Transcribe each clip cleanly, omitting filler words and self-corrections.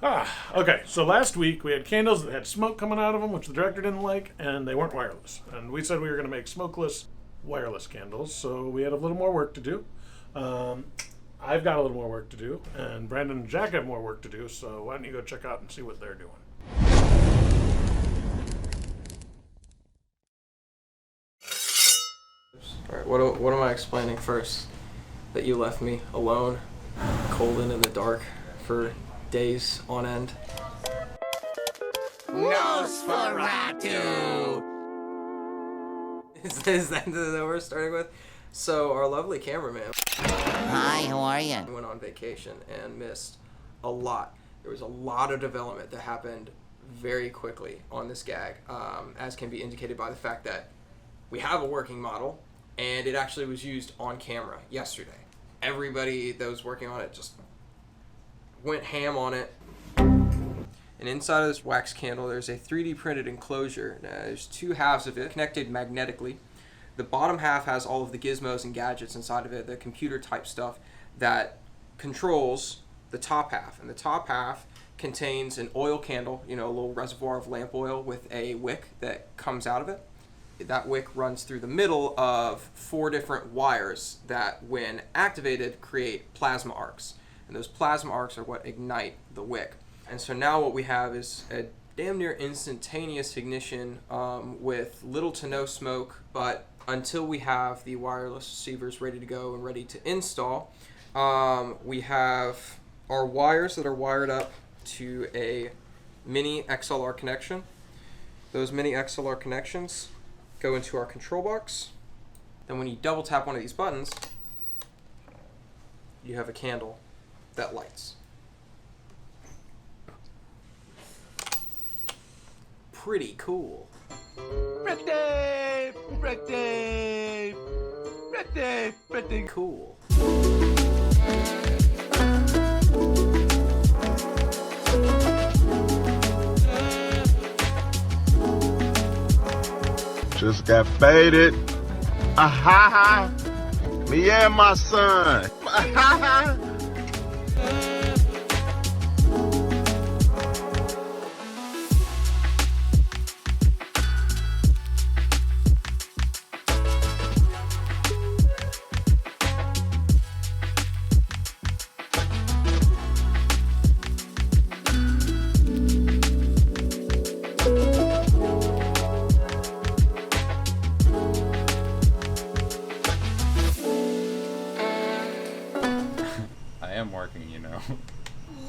Okay, so last week we had candles that had smoke coming out of them, which the director didn't like, and they weren't wireless. And we said we were going to make smokeless wireless candles, so we had a little more work to do. I've got a little more work to do, and Brandon and Jack have more work to do, so why don't you go check out and see what they're doing. Alright, what am I explaining first? That you left me alone, cold and in the dark for days on end. Nosferatu! Is that what we're starting with? So, our lovely cameraman. Hi, how are you? Went on vacation and missed a lot. There was a lot of development that happened very quickly on this gag, as can be indicated by the fact that we have a working model, and it actually was used on camera yesterday. Everybody that was working on it just went ham on it. And inside of this wax candle, there's a 3D printed enclosure. Now, there's two halves of it connected magnetically. The bottom half has all of the gizmos and gadgets inside of it, the computer type stuff that controls the top half. And the top half contains an oil candle, a little reservoir of lamp oil with a wick that comes out of it. That wick runs through the middle of 4 different wires that, when activated, create plasma arcs. And those plasma arcs are what ignite the wick. And so now what we have is a damn near instantaneous ignition with little to no smoke, but until we have the wireless receivers ready to go and ready to install, we have our wires that are wired up to a mini XLR connection. Those mini XLR connections go into our control box. Then when you double tap one of these buttons, you have a candle that lights. Pretty cool. Pretty cool. Just got faded. Ah-ha-ha. Me and my son. Ah-ha-ha. Working,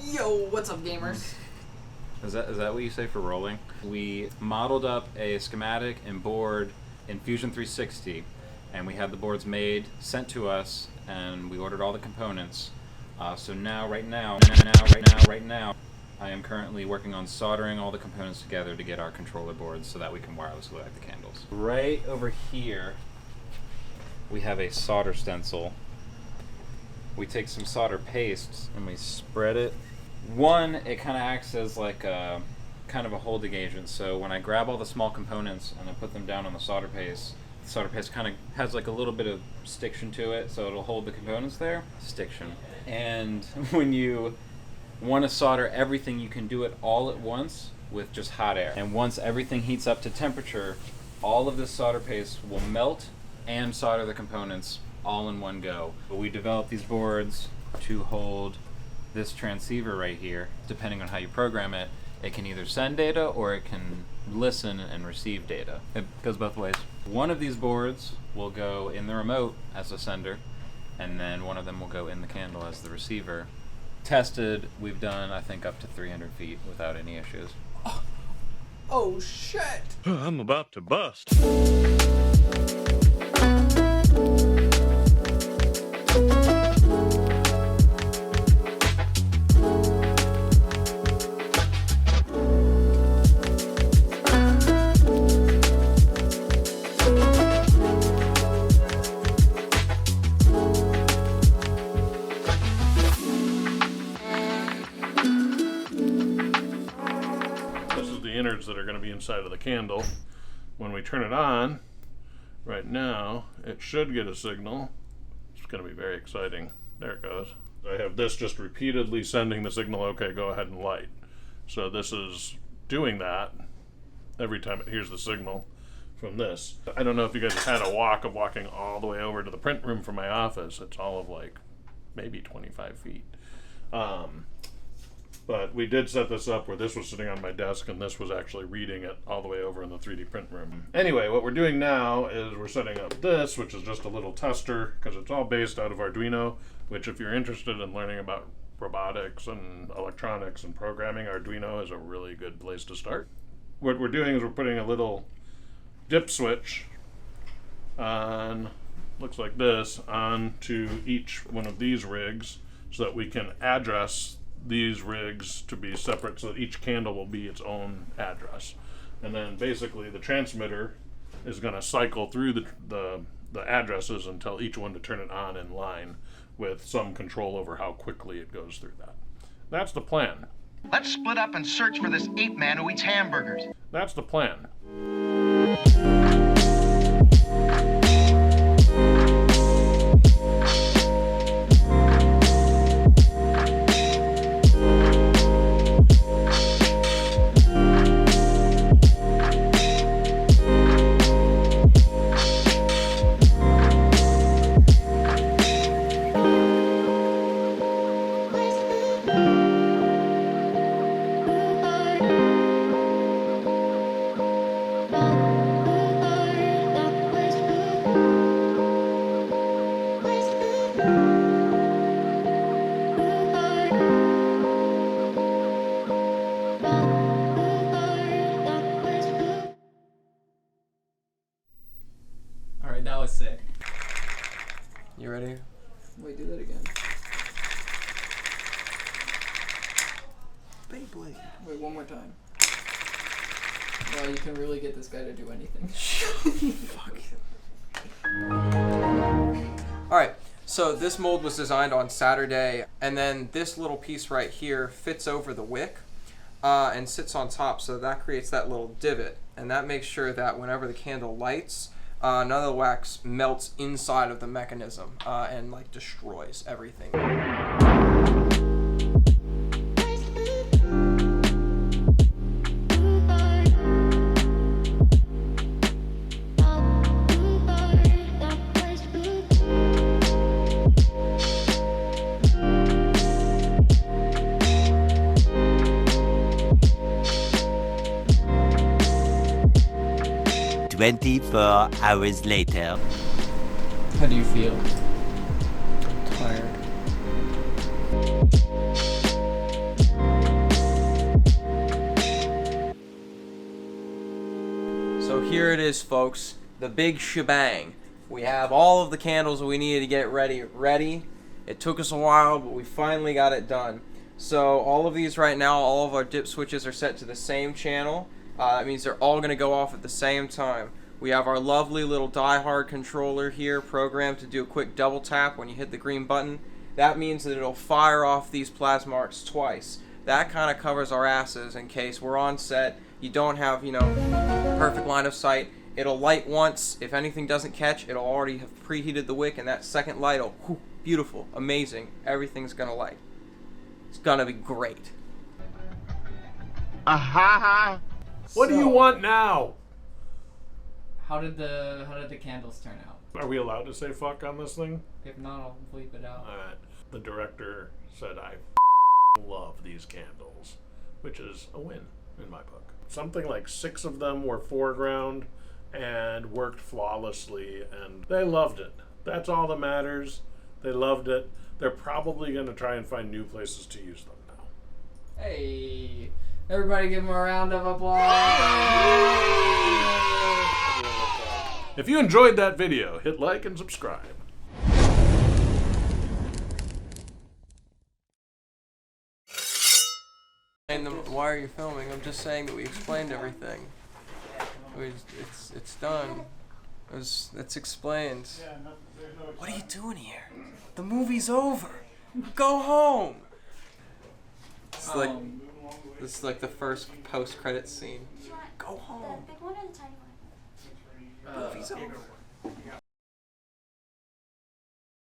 Yo, what's up, gamers? Is that what you say for rolling? We modeled up a schematic and board in Fusion 360, and we had the boards made, sent to us, and we ordered all the components. So right now, I am currently working on soldering all the components together to get our controller boards so that we can wirelessly light the candles. Right over here, we have a solder stencil. We take some solder paste and we spread it. One, it kind of acts as like a kind of a holding agent. So when I grab all the small components and I put them down on the solder paste kind of has like a little bit of stiction to it, so it'll hold the components there. Stiction. And when you want to solder everything, you can do it all at once with just hot air. And once everything heats up to temperature, all of this solder paste will melt and solder the components all in one go. But we developed these boards to hold this transceiver right here. Depending on how you program it, it can either send data or it can listen and receive data. It goes both ways. One of these boards will go in the remote as a sender, and then one of them will go in the candle as the receiver. Tested, we've done I think up to 300 feet without any issues. Oh shit! I'm about to bust. Innards that are going to be inside of the candle. When we turn it on, right now, it should get a signal. It's going to be very exciting. There it goes. I have this just repeatedly sending the signal, okay, go ahead and light. So this is doing that every time it hears the signal from this. I don't know if you guys have had a walk of walking all the way over to the print room from my office. It's all of like maybe 25 feet. But we did set this up where this was sitting on my desk and this was actually reading it all the way over in the 3D print room. Anyway, what we're doing now is we're setting up this, which is just a little tester, because it's all based out of Arduino, which if you're interested in learning about robotics and electronics and programming, Arduino is a really good place to start. What we're doing is we're putting a little dip switch on, looks like this, onto each one of these rigs so that we can address these rigs to be separate so that each candle will be its own address. And then basically the transmitter is going to cycle through the addresses and tell each one to turn it on in line with some control over how quickly it goes through that. That's the plan. Let's split up and search for this ape man who eats hamburgers. That's the plan. Alright, that was sick. You ready? Wait, do that again. Beyblade. Wait, one more time. Wow, you can really get this guy to do anything. Fuck. Alright, so this mold was designed on Saturday, and then this little piece right here fits over the wick and sits on top, so that creates that little divot, and that makes sure that whenever the candle lights, none of the wax melts inside of the mechanism and like destroys everything. 24 hours later. How do you feel? Tired. So here it is, folks, the big shebang. We have all of the candles we needed to get ready. It took us a while, but we finally got it done. So all of these right now, all of our dip switches are set to the same channel. That means they're all going to go off at the same time. We have our lovely little die-hard controller here programmed to do a quick double tap when you hit the green button. That means that it'll fire off these plasma arcs twice. That kind of covers our asses in case we're on set, you don't have, perfect line of sight. It'll light once. If anything doesn't catch, it'll already have preheated the wick, and that second light will, whew, beautiful, amazing. Everything's going to light. It's going to be great. What do you want now? How did the candles turn out? Are we allowed to say fuck on this thing? If not, I'll bleep it out. Alright. The director said, I love these candles, which is a win in my book. Something like 6 of them were foreground and worked flawlessly, and they loved it. That's all that matters. They loved it. They're probably going to try and find new places to use them now. Hey, everybody give him a round of applause. If you enjoyed that video, hit like and subscribe. Why are you filming? I'm just saying that we explained everything. It's done. It's explained. What are you doing here? The movie's over. Go home. It's like this is like the first post-credit scene. Go home. The big one or the tiny one? Movie's over.